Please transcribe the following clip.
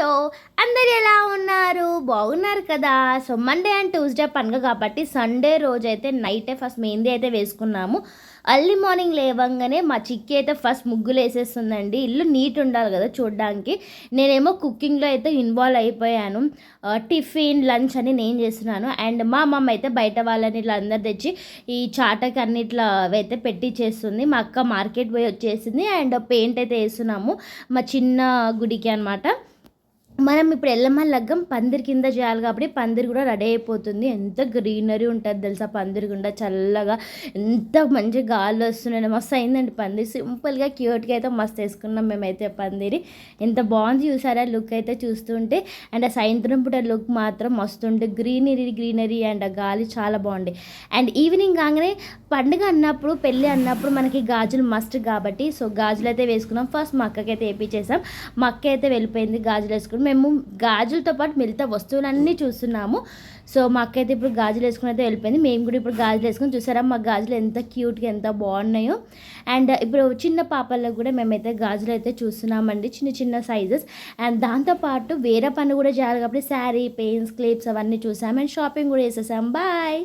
Hello! అందరూ ఎలా ఉన్నారు? బాగున్నారు కదా! సో, మండే అండ్ ట్యూస్‌డే పండుగ కాబట్టి సండే రోజైతే నైటే ఫస్ట్ మెహందీ అయితే వేసుకున్నాము. ఎర్లీ మార్నింగ్ లేవంగానే మా చిట్టి అయితే ఫస్ట్ ముగ్గులేసేస్తుందండి. ఇల్లు నీట్ ఉండాలి కదా చూడడానికి. నేనేమో కుకింగ్‌లో అయితే ఇన్వాల్వ్ అయిపోయాను. టిఫిన్, లంచ్ అని నేను చేస్తున్నాను. అండ్ మా మమ్మ అయితే బయట వాళ్ళని ఇట్లా అందరు తెచ్చి ఈ చాటకి అన్ని ఇట్లా అయితే పెట్టిచ్చేస్తుంది. మా అక్క మార్కెట్ పోయి వచ్చేసింది. అండ్ పెయింట్ అయితే ఏస్తున్నాము మా చిన్న గుడికి అనమాట. మనం ఇప్పుడు ఎల్లమ్మ లగ్గం పందిరి కింద చేయాలి కాబట్టి పందిరి కూడా రెడీ అయిపోతుంది. ఎంత గ్రీనరీ ఉంటది తెలుసా పందిరి గుండా చల్లగా. ఎంత మంచి గాలి వస్తున్నాయి. మస్తు అయిందండి పందిరి. సింపుల్‌గా క్యూట్‌గా అయితే మస్తు వేసుకున్నాం మేమైతే పందిరి. ఎంత బాగుంది చూసారా లుక్ అయితే చూస్తుంటే. అండ్ ఆ సాయంత్రం పూట లుక్ మాత్రం మస్తుండే. గ్రీనరీ అండ్ ఆ గాలి చాలా బాగుంది. అండ్ ఈవినింగ్ కాగానే పండుగ అన్నప్పుడు పెళ్ళి అన్నప్పుడు మనకి గాజులు మస్ట్ కాబట్టి సో గాజులు అయితే వేసుకున్నాం. ఫస్ట్ మా అక్కకైతే వేయించేసాం. మా అక్క అయితే వెళ్ళిపోయింది గాజులు వేసుకుని. మేము గాజులతో పాటు మిగతా వస్తువులన్నీ చూస్తున్నాము. సో మా అక్క అయితే ఇప్పుడు గాజులు వేసుకుని అయితే వెళ్ళిపోయింది. మేము కూడా ఇప్పుడు గాజులు వేసుకొని చూసారా మా గాజులు ఎంత క్యూట్గా ఎంత బాగున్నాయో. అండ్ ఇప్పుడు చిన్న పాపలకు కూడా మేమైతే గాజులు అయితే చూస్తున్నామండి, చిన్న చిన్న సైజెస్. అండ్ దాంతోపాటు వేరే పని కూడా చేయాలి కాబట్టి శారీ, పెయిన్స్, క్లిప్స్ అవన్నీ చూసాం. అండ్ షాపింగ్ కూడా చేసేసాం. బాయ్.